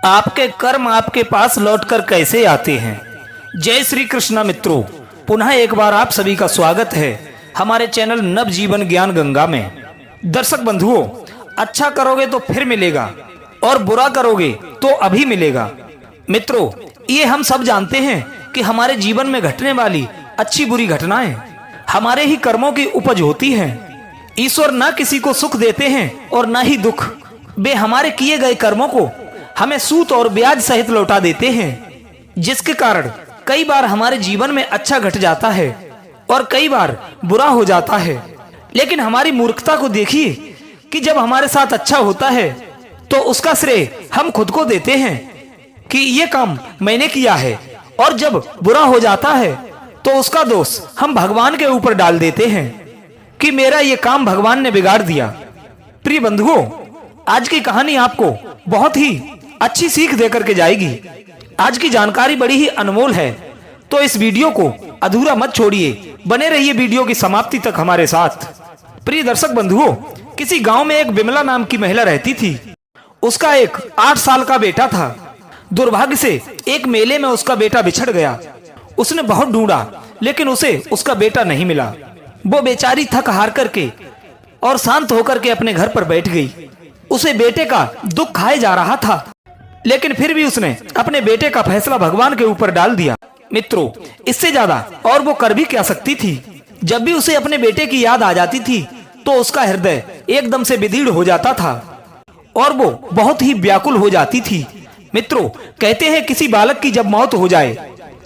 आपके कर्म आपके पास लौटकर कैसे आते हैं। जय श्री कृष्णा मित्रों, पुनः एक बार आप सभी का स्वागत है हमारे चैनल नव जीवन ज्ञान गंगा में। दर्शक बंधुओं, अच्छा करोगे तो फिर मिलेगा और बुरा करोगे तो अभी मिलेगा। मित्रों, ये हम सब जानते हैं कि हमारे जीवन में घटने वाली अच्छी बुरी घटनाएं हमारे ही कर्मों की उपज होती हैं। ईश्वर न किसी को सुख देते हैं और न ही दुख। वे हमारे किए गए कर्मों को हमें सूद और ब्याज सहित लौटा देते हैं, जिसके कारण कई बार हमारे जीवन में अच्छा घट जाता है और कई बार बुरा हो जाता है। लेकिन हमारी मूर्खता को देखिए कि जब हमारे साथ अच्छा होता है तो उसका श्रेय हम खुद को देते हैं कि ये काम मैंने किया है, और जब बुरा हो जाता है तो उसका दोष हम भगवान के ऊपर डाल देते हैं कि मेरा ये काम भगवान ने बिगाड़ दिया। प्रिय बंधुओं, आज की कहानी आपको बहुत ही अच्छी सीख देकर के जाएगी। आज की जानकारी बड़ी ही अनमोल है, तो इस वीडियो को अधूरा मत छोड़िए, बने रहिए वीडियो की समाप्ति तक हमारे साथ। प्रिय दर्शक बंधुओं, किसी गांव में एक बिमला नाम की महिला रहती थी। उसका एक 8 साल का बेटा था। दुर्भाग्य से एक मेले में उसका बेटा बिछड़ गया। उसने बहुत ढूंढा, लेकिन उसे उसका बेटा नहीं मिला। वो बेचारी थक हार करके और शांत होकर के अपने घर पर बैठ गई। उसे बेटे का दुख खाए जा रहा था, लेकिन फिर भी उसने अपने बेटे का फैसला भगवान के ऊपर डाल दिया। मित्रों, इससे ज्यादा और वो कर भी क्या सकती थी। जब भी उसे अपने बेटे की याद आ जाती थी तो उसका हृदय एकदम से विदीर्ण हो जाता था और वो बहुत ही व्याकुल हो जाती थी। मित्रों, कहते हैं किसी बालक की जब मौत हो जाए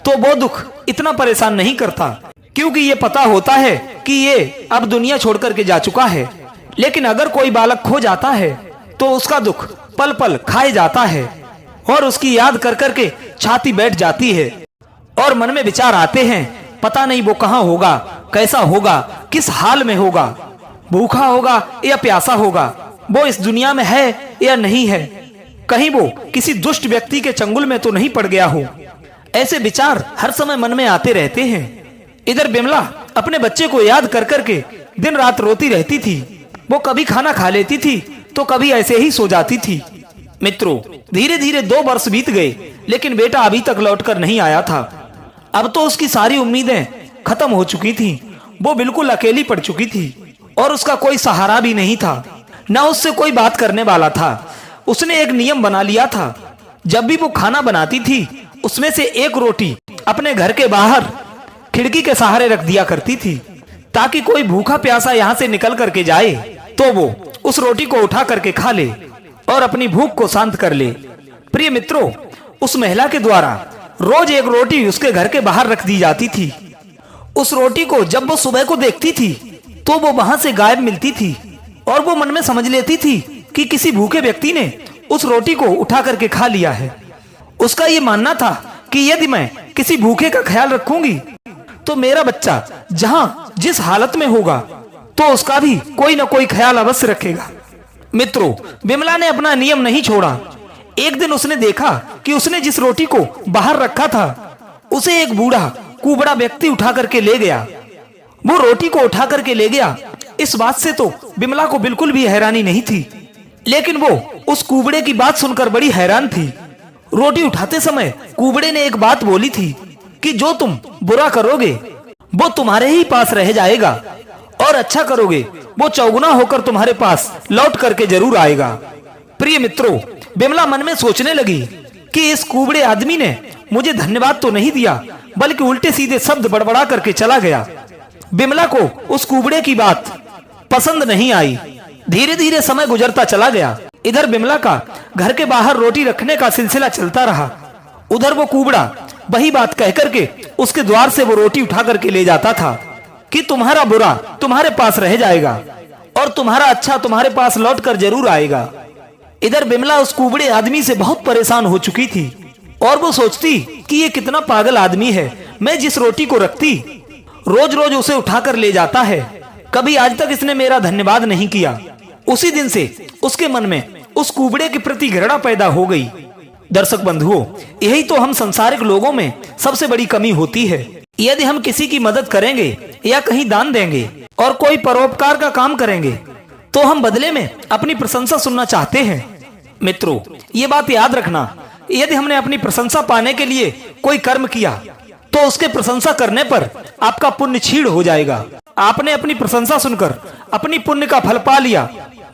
तो वो दुख इतना परेशान नहीं करता, क्योंकि ये पता होता है कि ये अब दुनिया छोड़ करके जा चुका है। लेकिन अगर कोई बालक खो जाता है तो उसका दुख पल पल खाए जाता है और उसकी याद कर करके छाती बैठ जाती है और मन में विचार आते हैं, पता नहीं वो कहाँ होगा, कैसा होगा, किस हाल में होगा, भूखा होगा या प्यासा होगा, वो इस दुनिया में है या नहीं है, कहीं वो किसी दुष्ट व्यक्ति के चंगुल में तो नहीं पड़ गया हो। ऐसे विचार हर समय मन में आते रहते हैं। इधर बिमला अपने बच्चे को याद कर करके दिन रात रोती रहती थी। वो कभी खाना खा लेती थी तो कभी ऐसे ही सो जाती थी। मित्रों, धीरे धीरे 2 वर्ष बीत गए, लेकिन बेटा अभी तक लौटकर नहीं आया था। अब तो उसकी सारी उम्मीदें खत्म हो चुकी थी। वो बिल्कुल अकेली पड़ चुकी थी और उसका कोई सहारा भी नहीं था, न उससे कोई बात करने वाला था। उसने एक नियम बना लिया था, जब भी वो खाना बनाती थी उसमें से एक रोटी अपने घर के बाहर खिड़की के सहारे रख दिया करती थी, ताकि कोई भूखा प्यासा यहाँ से निकल करके जाए तो वो उस रोटी को उठा करके खा ले और अपनी भूख को शांत कर ले। प्रिय मित्रों, उस महिला के द्वारा रोज एक रोटी उसके घर के बाहर रख दी जाती थी। उस रोटी को जब वो सुबह को देखती थी तो वो वहां से गायब मिलती थी और वो मन में समझ लेती थी कि किसी भूखे व्यक्ति ने उस रोटी को उठा करके खा लिया है। उसका ये मानना था कि यदि मैं किसी भूखे का ख्याल रखूंगी तो मेरा बच्चा जहां जिस हालत में होगा तो उसका भी कोई न कोई ख्याल अवश्य रखेगा। मित्रों, बिमला ने अपना नियम नहीं छोड़ा। एक दिन उसने देखा कि उसने जिस रोटी को बाहर रखा था उसे एक बूढ़ा कुबड़ा व्यक्ति उठा करके ले गया। वो रोटी को उठा करके ले गया। इस बात से तो बिमला को बिल्कुल भी हैरानी नहीं थी, लेकिन वो उस कुबड़े की बात सुनकर बड़ी हैरान थी। रोटी उठाते समय कुबड़े ने एक बात बोली थी कि जो तुम बुरा करोगे वो तुम्हारे ही पास रह जाएगा और अच्छा करोगे वो चौगुना होकर तुम्हारे पास लौट करके जरूर आएगा। प्रिय मित्रों, बिमला मन में सोचने लगी कि इस कुबड़े आदमी ने मुझे धन्यवाद तो नहीं दिया, बल्कि उल्टे सीधे शब्द बड़बड़ा करके चला गया। बिमला को उस कुबड़े की बात पसंद नहीं आई। धीरे धीरे समय गुजरता चला गया। इधर बिमला का घर के बाहर रोटी रखने का सिलसिला चलता रहा। उधर वो कुबड़ा वही बात कह करके उसके द्वार से वो रोटी उठा करके ले जाता था कि तुम्हारा बुरा तुम्हारे पास रह जाएगा और तुम्हारा अच्छा तुम्हारे पास लौट कर जरूर आएगा। इधर बिमला उस कुबड़े आदमी से बहुत परेशान हो चुकी थी और वो सोचती कि ये कितना पागल आदमी है। मैं जिस रोटी को रखती रोज रोज उसे उठाकर ले जाता है, कभी आज तक इसने मेरा धन्यवाद नहीं किया। उसी दिन से उसके मन में उस कुबड़े के प्रति घृणा पैदा हो गई। दर्शक बंधुओं, यही तो हम संसारिक लोगों में सबसे बड़ी कमी होती है। यदि हम किसी की मदद करेंगे या कहीं दान देंगे और कोई परोपकार का काम करेंगे तो हम बदले में अपनी प्रशंसा सुनना चाहते हैं। मित्रों, ये बात याद रखना यदि हमने अपनी प्रशंसा पाने के लिए कोई कर्म किया तो उसके प्रशंसा करने पर आपका पुण्य क्षीण हो जाएगा। आपने अपनी प्रशंसा सुनकर अपनी पुण्य का फल पा लिया।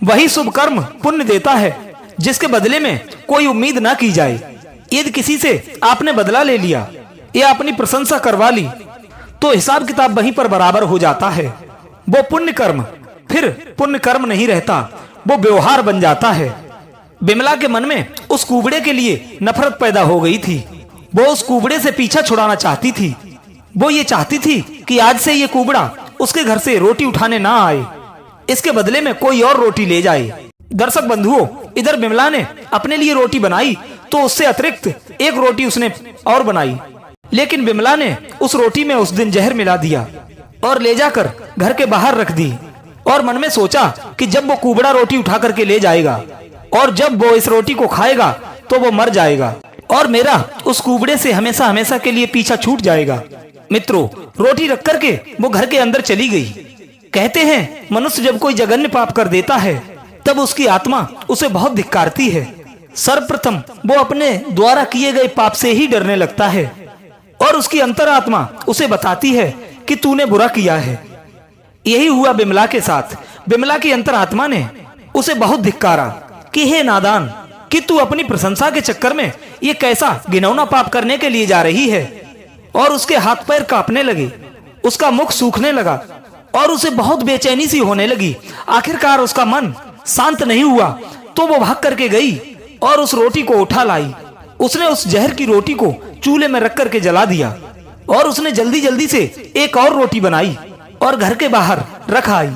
वही शुभ कर्म पुण्य देता है जिसके बदले में कोई उम्मीद ना की जाए। यदि किसी से आपने बदला ले लिया या अपनी प्रशंसा करवा ली तो हिसाब किताब वहीं पर बराबर हो जाता है। वो पुण्य कर्म फिर पुण्य कर्म नहीं रहता, वो व्यवहार बन जाता है। बिमला के मन में उस कुबड़े के लिए नफरत पैदा हो गई थी। वो उस कुबड़े से पीछा छुड़ाना चाहती थी। वो ये चाहती थी कि आज से ये कुबड़ा उसके घर से रोटी उठाने ना आए, इसके बदले में कोई और रोटी ले जाए। दर्शक बंधुओं, इधर बिमला ने अपने लिए रोटी बनाई तो उससे अतिरिक्त एक रोटी उसने और बनाई, लेकिन बिमला ने उस रोटी में उस दिन जहर मिला दिया और ले जाकर घर के बाहर रख दी और मन में सोचा कि जब वो कुबड़ा रोटी उठा करके ले जाएगा और जब वो इस रोटी को खाएगा तो वो मर जाएगा और मेरा उस कुबड़े से हमेशा हमेशा के लिए पीछा छूट जाएगा। मित्रों, रोटी रख करके वो घर के अंदर चली गई। कहते हैं मनुष्य जब कोई जघन्य पाप कर देता है तब उसकी आत्मा उसे बहुत धिक्कारती है। सर्वप्रथम वो अपने द्वारा किए गए पाप से ही डरने लगता है और उसकी अंतरात्मा उसे बताती है कि तूने बुरा किया है। यही हुआ बिमला के साथ। बिमला की अंतरात्मा ने उसे बहुत धिक्कारा कि हे नादान, कि तू अपनी प्रशंसा के चक्कर में ये कैसा घिनौना पाप करने के लिए जा रही है। और उसके हाथ पैर कांपने लगे, उसका मुख सूखने लगा और उसे बहुत बेचैनी सी होने लगी। आखिरकार उसका मन शांत नहीं हुआ तो वो भाग करके गई और उस रोटी को उठा लाई। उसने उस जहर की रोटी को चूल्हे में रख करके जला दिया और उसने जल्दी जल्दी से एक और रोटी बनाई और घर के बाहर रख आई।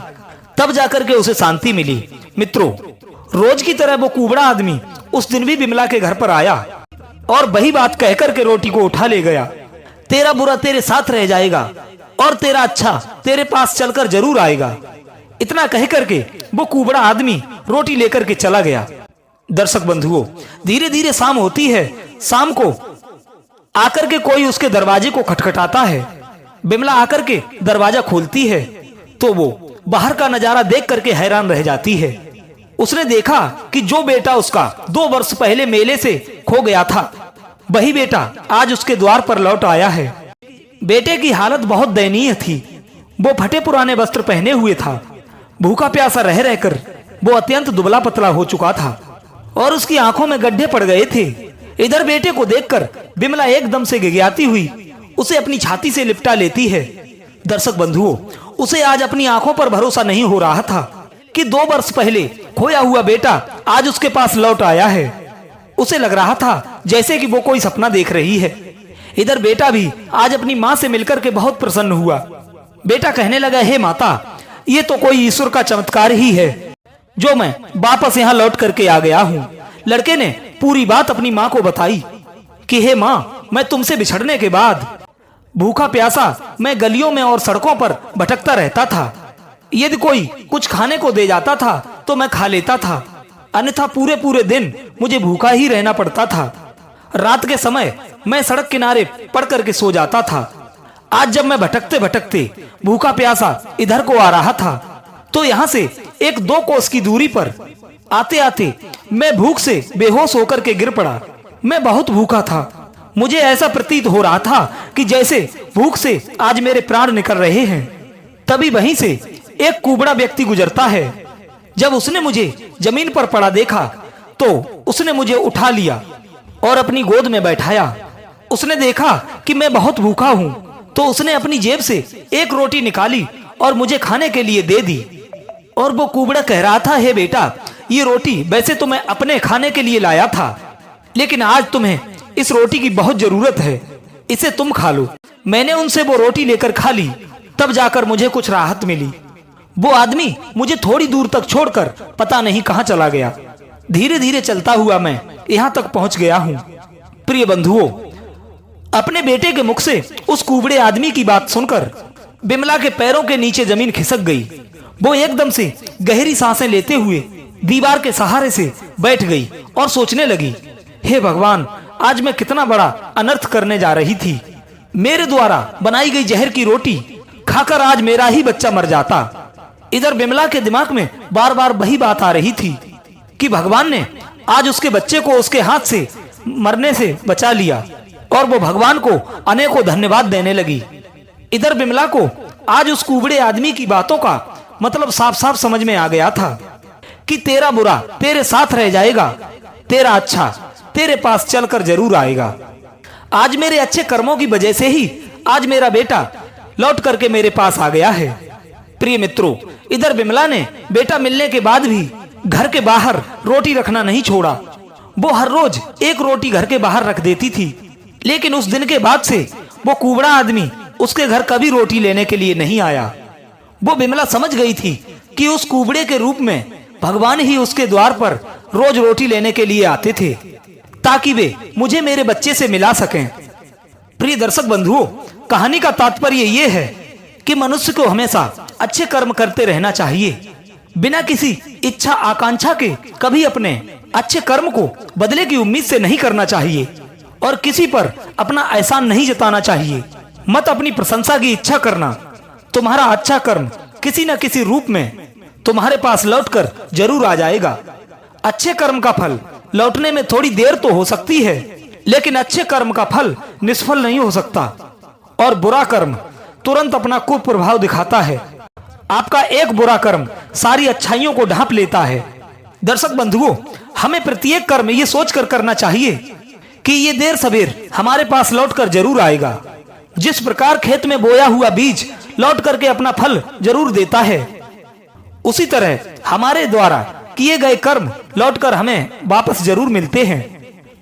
तब जाकर के उसे शांति मिली। मित्रों, रोज की तरह वो कुबड़ा आदमी उस दिन भी बिमला के घर पर आया और वही बात कहकर के रोटी को उठा ले गया। तेरा बुरा तेरे साथ रह जाएगा और तेरा अच्छा तेरे पास चलकर जरूर आएगा। इतना कह करके वो कुबड़ा आदमी रोटी लेकर के चला गया। दर्शक बंधुओं, धीरे धीरे शाम होती है। शाम को आकर के कोई उसके दरवाजे को खटखटाता है। बिमला आकर के दरवाजा खोलती है तो वो बाहर का नजारा देख करके हैरान रह जाती है। उसने देखा कि जो बेटा उसका 2 वर्ष पहले मेले से खो गया था, वही बेटा आज उसके द्वार पर लौट आया है। बेटे की हालत बहुत दयनीय थी। वो फटे पुराने वस्त्र पहने हुए था। भूखा प्यासा रह रहकर वो अत्यंत दुबला पतला हो चुका था और उसकी आंखों में गड्ढे पड़ गए थे। इधर बेटे को देखकर बिमला एकदम से गिड़गिड़ाती हुई उसे अपनी छाती से लिपटा लेती है। दर्शक बंधुओं, उसे आज अपनी आंखों पर भरोसा नहीं हो रहा था कि 2 वर्ष पहले खोया हुआ बेटा आज उसके पास लौट आया है। उसे लग रहा था जैसे कि वो कोई सपना देख रही है। इधर बेटा भी आज अपनी माँ से मिलकर के बहुत प्रसन्न हुआ। बेटा कहने लगा, हे माता, ये तो कोई ईश्वर का चमत्कार ही है जो मैं वापस यहाँ लौट करके आ गया हूँ। लड़के ने पूरी बात अपनी माँ को बताई कि हे माँ, मैं तुमसे बिछड़ने के बाद भूखा प्यासा मैं गलियों में और सड़कों पर भटकता रहता था। यदि कोई कुछ खाने को दे जाता था तो मैं खा लेता था, अन्यथा पूरे पूरे दिन मुझे भूखा ही रहना पड़ता था। रात के समय मैं सड़क किनारे पड़ करके सो जाता था। आज जब मैं भटकते भटकते भूखा प्यासा इधर को आ रहा था तो यहाँ से 1-2 कोस की दूरी पर आते आते मैं भूख से बेहोश होकर के गिर पड़ा। मैं बहुत भूखा था। मुझे ऐसा प्रतीत हो रहा था कि जैसे भूख से आज मेरे प्राण निकल रहे हैं। तभी वहीं से एक कुबड़ा व्यक्ति गुजरता है। जब उसने मुझे जमीन पर पड़ा देखा तो उसने मुझे उठा लिया और अपनी गोद में बैठाया। उसने देखा कि मैं बहुत भूखा हूँ तो उसने अपनी जेब से एक रोटी निकाली और मुझे खाने के लिए दे दी। और वो कुबड़ा कह रहा था, हे बेटा, ये रोटी वैसे तो मैं अपने खाने के लिए लाया था, लेकिन आज तुम्हें इस रोटी की बहुत जरूरत है, इसे तुम खा लो। मैंने उनसे वो रोटी लेकर खा ली, तब जाकर मुझे कुछ राहत मिली। वो आदमी मुझे थोड़ी दूर तक छोड़कर पता नहीं कहां चला गया। धीरे धीरे चलता हुआ मैं यहां तक पहुंच गया हूं। प्रिय बंधुओं, अपने बेटे के मुख से उस कुबड़े आदमी की बात सुनकर बिमला के पैरों के नीचे जमीन खिसक गई। वो एकदम से गहरी सांसें लेते हुए दीवार के सहारे से बैठ गई और सोचने लगी, हे भगवान, आज मैं कितना बड़ा अनर्थ करने जा रही थी। मेरे द्वारा बनाई गई जहर की रोटी खाकर आज मेरा ही बच्चा मर जाता। इधर बिमला के दिमाग में बार बार वही बात आ रही थी कि भगवान ने आज उसके बच्चे को उसके हाथ से मरने से बचा लिया और वो भगवान को अनेकों धन्यवाद देने लगी। इधर बिमला को आज उस कुबड़े आदमी की बातों का मतलब साफ साफ समझ में आ गया था कि तेरा बुरा तेरे साथ रह जाएगा, तेरा अच्छा तेरे पास चलकर जरूर आएगा। आज मेरे अच्छे कर्मों की वजह से ही आज मेरा बेटा लौट करके मेरे पास आ गया है। प्रिय मित्रों, इधर बिमला ने बेटा मिलने के बाद भी घर के बाहर रोटी रखना नहीं छोड़ा। वो हर रोज एक रोटी घर के बाहर रख देती थी, लेकिन उस दिन के बाद से वो कुबड़ा आदमी उसके घर कभी रोटी लेने के लिए नहीं आया। वो बिमला समझ गई थी कि उस कुबड़े के रूप में भगवान ही उसके द्वार पर रोज रोटी लेने के लिए आते थे ताकि वे मुझे मेरे बच्चे से मिला सकें। प्रिय दर्शक बंधुओं, कहानी का तात्पर्य ये है कि मनुष्य को हमेशा अच्छे कर्म करते रहना चाहिए, बिना किसी इच्छा आकांक्षा के कभी अपने अच्छे कर्म को बदले की उम्मीद से नहीं करना चाहिए और किसी पर अपना एहसान नहीं जताना चाहिए। मत अपनी प्रशंसा की इच्छा करना। तुम्हारा अच्छा कर्म किसी न किसी रूप में तुम्हारे पास लौटकर जरूर आ जाएगा। अच्छे कर्म का फल लौटने में थोड़ी देर तो हो सकती है, लेकिन अच्छे कर्म का फल निष्फल नहीं हो सकता और बुरा कर्म तुरंत अपना कुप्रभाव दिखाता है। आपका एक बुरा कर्म सारी अच्छाइयों को ढांप लेता है। दर्शक बंधुओं, हमें प्रत्येक कर्म ये सोचकर करना चाहिए कि ये देर सवेर हमारे पास लौटकर जरूर आएगा। जिस प्रकार खेत में बोया हुआ बीज लौट करके अपना फल जरूर देता है, उसी तरह हमारे द्वारा किए गए कर्म लौटकर हमें वापस जरूर मिलते हैं।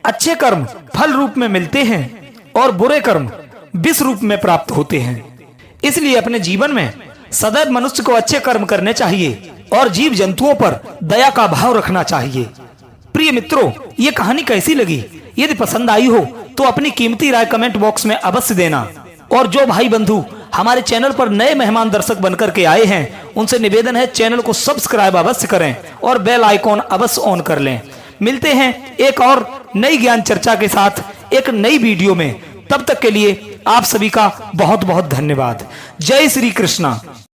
अच्छे कर्म फल रूप में मिलते हैं और बुरे कर्म विष रूप में प्राप्त होते हैं। इसलिए अपने जीवन में सदैव मनुष्य को अच्छे कर्म करने चाहिए और जीव जंतुओं पर दया का भाव रखना चाहिए। प्रिय मित्रों, ये कहानी कैसी लगी? यदि पसंद आई हो तो अपनी कीमती राय कमेंट बॉक्स में अवश्य देना। और जो भाई बंधु हमारे चैनल पर नए मेहमान दर्शक बनकर के आए हैं, उनसे निवेदन है चैनल को सब्सक्राइब अवश्य करें और बेल आइकॉन अवश्य ऑन कर लें। मिलते हैं एक और नई ज्ञान चर्चा के साथ एक नई वीडियो में। तब तक के लिए आप सभी का बहुत बहुत धन्यवाद। जय श्री कृष्णा।